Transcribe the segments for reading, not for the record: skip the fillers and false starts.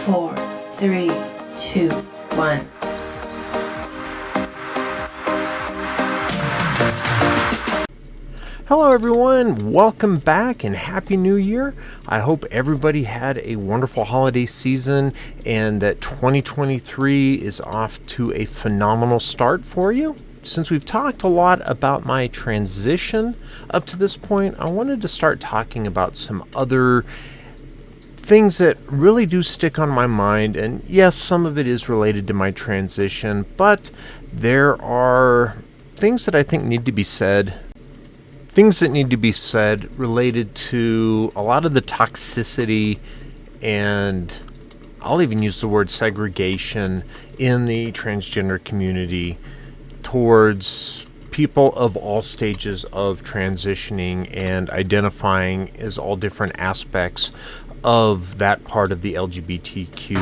4, 3, 2, 1. Hello everyone, welcome back and Happy New Year. I hope everybody had a wonderful holiday season and that 2023 is off to a phenomenal start for you. Since we've talked a lot about my transition up to this point, I wanted to start talking about some other things that really do stick on my mind. And yes, some of it is related to my transition, but there are things that I think need to be said. Things that need to be said related to a lot of the toxicity and I'll even use the word segregation in the transgender community towards people of all stages of transitioning and identifying as all different aspects of that part of the LGBTQ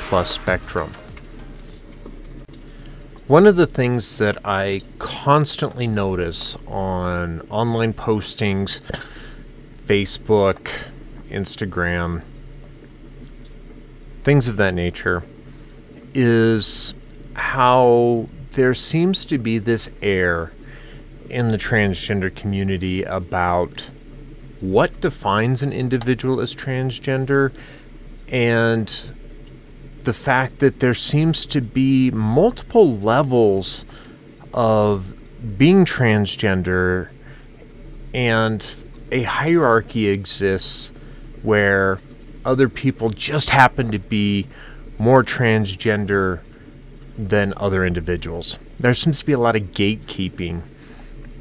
plus spectrum. One of the things that I constantly notice on online postings, Facebook, Instagram, things of that nature, is how there seems to be this air in the transgender community about what defines an individual as transgender and the fact that there seems to be multiple levels of being transgender and a hierarchy exists where other people just happen to be more transgender than other individuals. There seems to be a lot of gatekeeping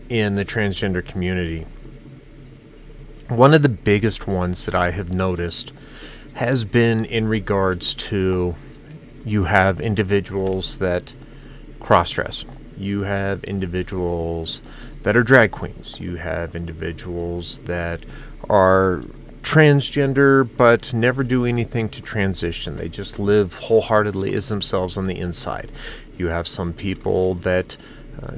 in the transgender community. One of the biggest ones that I have noticed has been in regards to you have individuals that cross-dress. You have individuals that are drag queens. You have individuals that are transgender but never do anything to transition. They just live wholeheartedly as themselves on the inside. You have some people that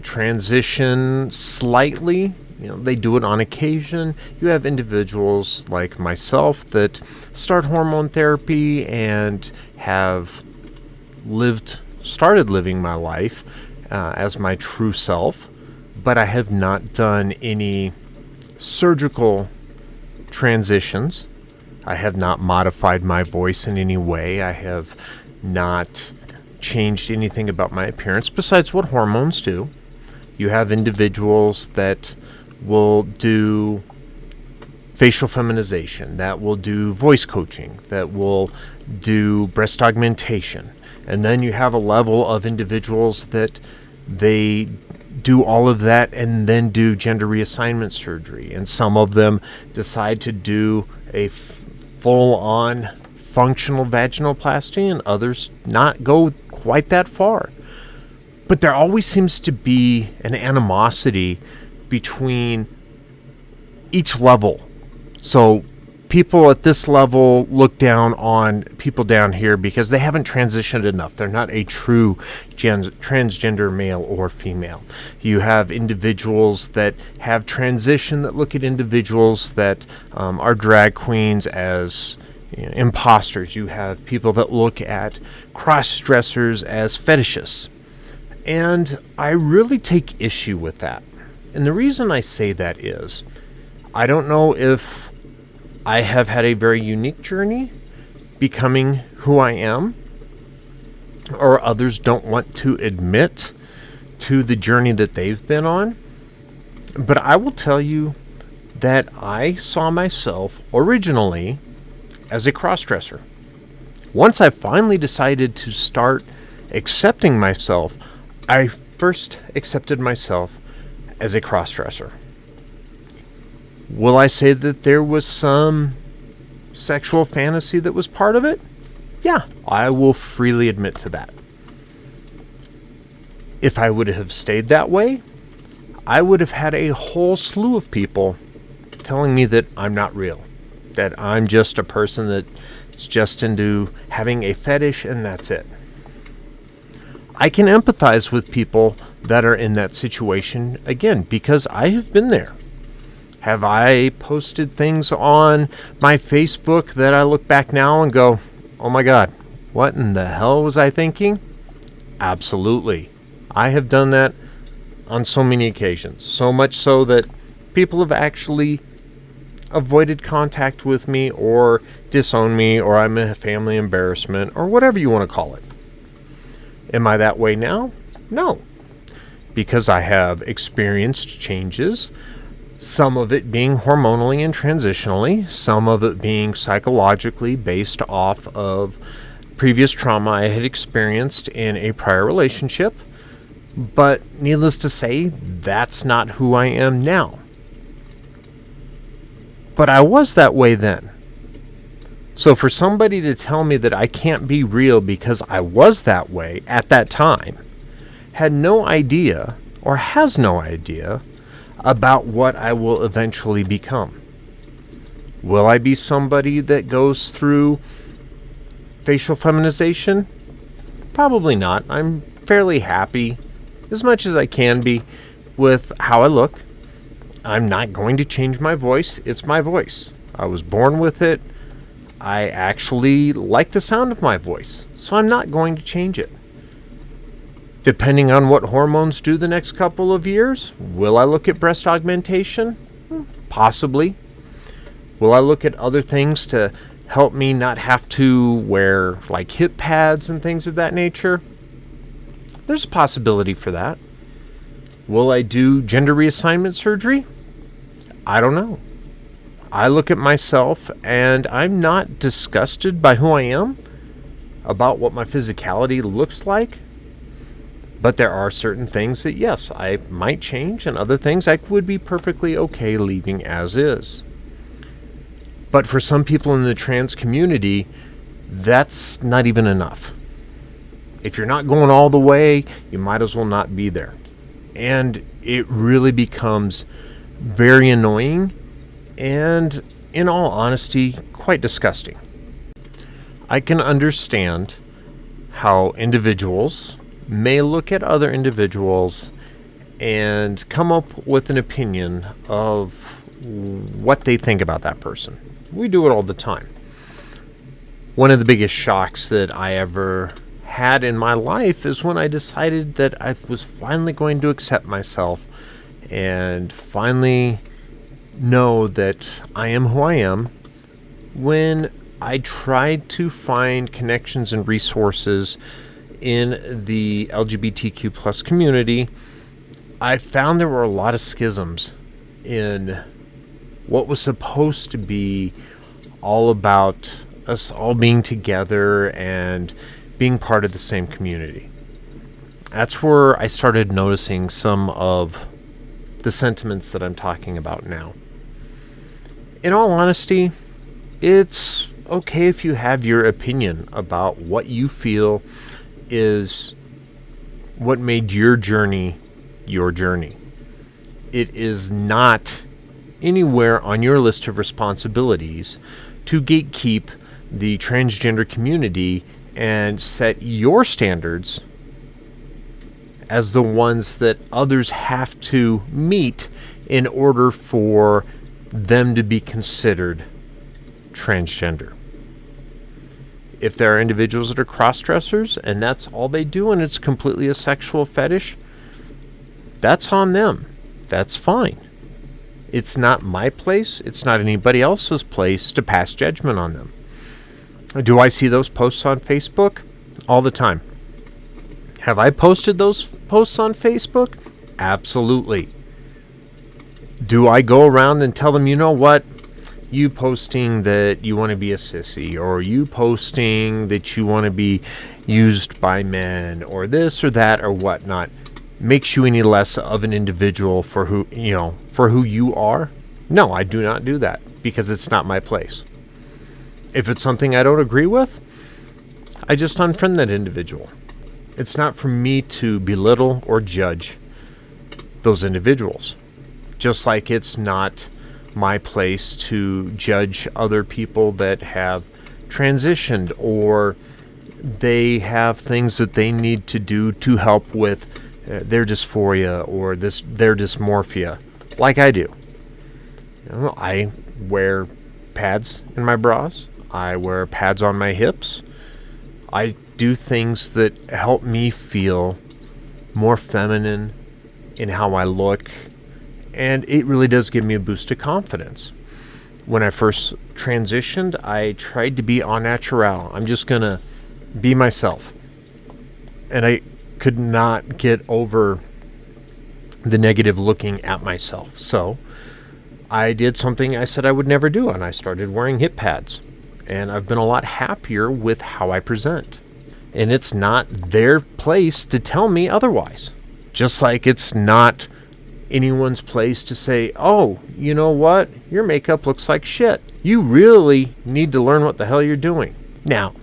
transition slightly. They do it on occasion. You have individuals like myself that start hormone therapy and have started living my life as my true self, but I have not done any surgical transitions. I have not modified my voice in any way. I have not changed anything about my appearance besides what hormones do. You have individuals that will do facial feminization, that will do voice coaching, that will do breast augmentation. And then you have a level of individuals that they do all of that and then do gender reassignment surgery. And some of them decide to do a full-on functional vaginoplasty and others not go quite that far. But there always seems to be an animosity between each level. So people at this level look down on people down here because they haven't transitioned enough. They're not a true transgender male or female. You have individuals that have transition that look at individuals that are drag queens as imposters. You have people that look at cross-dressers as fetishists. And I really take issue with that. And the reason I say that is, I don't know if I have had a very unique journey becoming who I am, or others don't want to admit to the journey that they've been on. But I will tell you that I saw myself originally as a crossdresser. Once I finally decided to start accepting myself, I first accepted myself as a crossdresser. Will I say that there was some sexual fantasy that was part of it? Yeah, I will freely admit to that. If I would have stayed that way, I would have had a whole slew of people telling me that I'm not real, that I'm just a person that's just into having a fetish and that's it. I can empathize with people that are in that situation, again, because I have been there. Have I posted things on my Facebook that I look back now and go, oh my God, what in the hell was I thinking? Absolutely. I have done that on so many occasions. So much so that people have actually avoided contact with me or disowned me, or I'm a family embarrassment, or whatever you want to call it. Am I that way now? No. Because I have experienced changes, some of it being hormonally and transitionally, some of it being psychologically based off of previous trauma I had experienced in a prior relationship. But needless to say, that's not who I am now. But I was that way then. So for somebody to tell me that I can't be real because I was that way at that time, had no idea, or has no idea, about what I will eventually become. Will I be somebody that goes through facial feminization? Probably not. I'm fairly happy, as much as I can be, with how I look. I'm not going to change my voice. It's my voice. I was born with it. I actually like the sound of my voice, so I'm not going to change it. Depending on what hormones do the next couple of years, will I look at breast augmentation? Possibly. Will I look at other things to help me not have to wear like hip pads and things of that nature? There's a possibility for that. Will I do gender reassignment surgery? I don't know. I look at myself and I'm not disgusted by who I am, about what my physicality looks like. But there are certain things that, yes, I might change, and other things I would be perfectly okay leaving as is. But for some people in the trans community, that's not even enough. If you're not going all the way, you might as well not be there. And it really becomes very annoying and, in all honesty, quite disgusting. I can understand how individuals may look at other individuals and come up with an opinion of what they think about that person. We do it all the time. One of the biggest shocks that I ever had in my life is when I decided that I was finally going to accept myself and finally know that I am who I am, when I tried to find connections and resources in the LGBTQ plus community. I found there were a lot of schisms in what was supposed to be all about us all being together and being part of the same community. That's where I started noticing some of the sentiments that I'm talking about now. In all honesty, it's okay if you have your opinion about what you feel is what made your journey your journey. It is not anywhere on your list of responsibilities to gatekeep the transgender community and set your standards as the ones that others have to meet in order for them to be considered transgender. If there are individuals that are cross-dressers and that's all they do and it's completely a sexual fetish, that's on them. That's fine. It's not my place. It's not anybody else's place to pass judgment on them. Do I see those posts on Facebook? All the time. Have I posted those posts on Facebook? Absolutely. Do I go around and tell them, you know what? You posting that you want to be a sissy, or you posting that you want to be used by men, or this or that or whatnot, makes you any less of an individual for who you are? No, I do not do that because it's not my place. If it's something I don't agree with, I just unfriend that individual. It's not for me to belittle or judge those individuals. Just like it's not my place to judge other people that have transitioned or they have things that they need to do to help with their dysphoria or their dysmorphia, like I do. I wear pads in my bras. I wear pads on my hips. I do things that help me feel more feminine in how I look, and it really does give me a boost of confidence. When I first transitioned, I tried to be au naturel. I'm just going to be myself. And I could not get over the negative looking at myself. So I did something I said I would never do, and I started wearing hip pads. And I've been a lot happier with how I present. And it's not their place to tell me otherwise. Just like it's not anyone's place to say, oh, you know what? Your makeup looks like shit. You really need to learn what the hell you're doing. Now,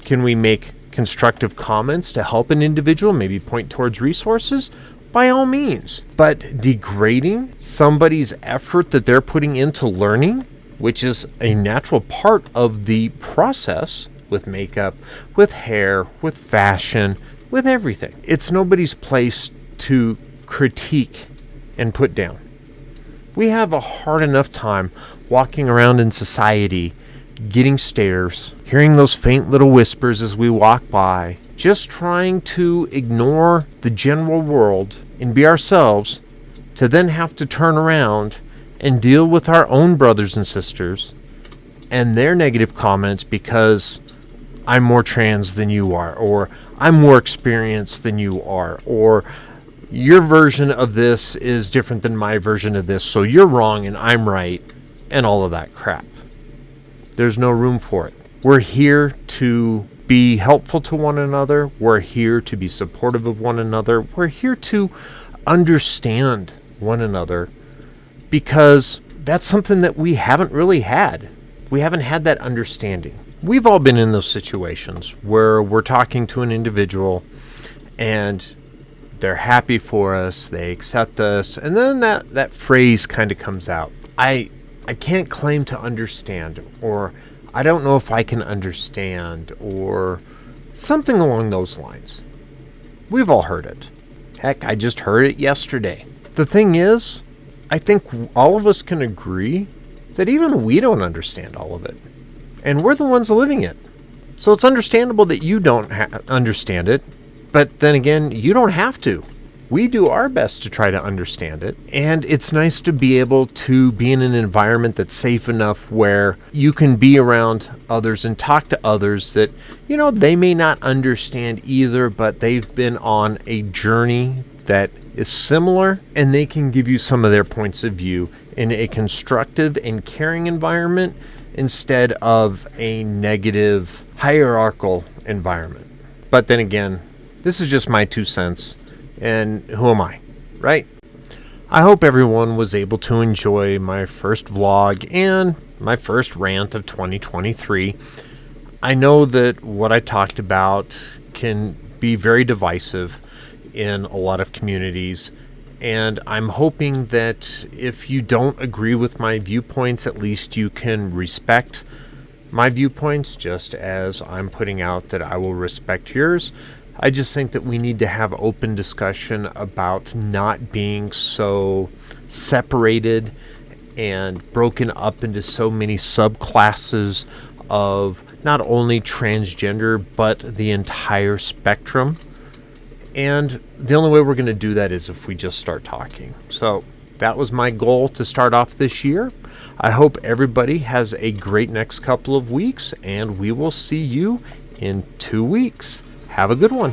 can we make constructive comments to help an individual, maybe point towards resources? By all means. But degrading somebody's effort that they're putting into learning, which is a natural part of the process with makeup, with hair, with fashion, with everything. It's nobody's place to critique and put down. We have a hard enough time walking around in society, getting stares, hearing those faint little whispers as we walk by, just trying to ignore the general world and be ourselves, to then have to turn around and deal with our own brothers and sisters and their negative comments because I'm more trans than you are, or I'm more experienced than you are, or your version of this is different than my version of this, so you're wrong and I'm right, and all of that crap. There's no room for it. We're here to be helpful to one another. We're here to be supportive of one another. We're here to understand one another, because that's something that we haven't really had. We haven't had that understanding. We've all been in those situations where we're talking to an individual and they're happy for us, they accept us, and then that phrase kind of comes out. I can't claim to understand, or I don't know if I can understand, or something along those lines. We've all heard it. Heck, I just heard it yesterday. The thing is, I think all of us can agree that even we don't understand all of it. And we're the ones living it. So it's understandable that you don't understand it. But then again, you don't have to. We do our best to try to understand it. And it's nice to be able to be in an environment that's safe enough where you can be around others and talk to others that, you know, they may not understand either, but they've been on a journey that is similar, and they can give you some of their points of view in a constructive and caring environment instead of a negative hierarchical environment. But then again, this is just my 2 cents, and who am I, right? I hope everyone was able to enjoy my first vlog and my first rant of 2023. I know that what I talked about can be very divisive in a lot of communities, and I'm hoping that if you don't agree with my viewpoints, at least you can respect my viewpoints, just as I'm putting out that I will respect yours. I just think that we need to have open discussion about not being so separated and broken up into so many subclasses of not only transgender, but the entire spectrum. And the only way we're going to do that is if we just start talking. So that was my goal to start off this year. I hope everybody has a great next couple of weeks, and we will see you in 2 weeks. Have a good one.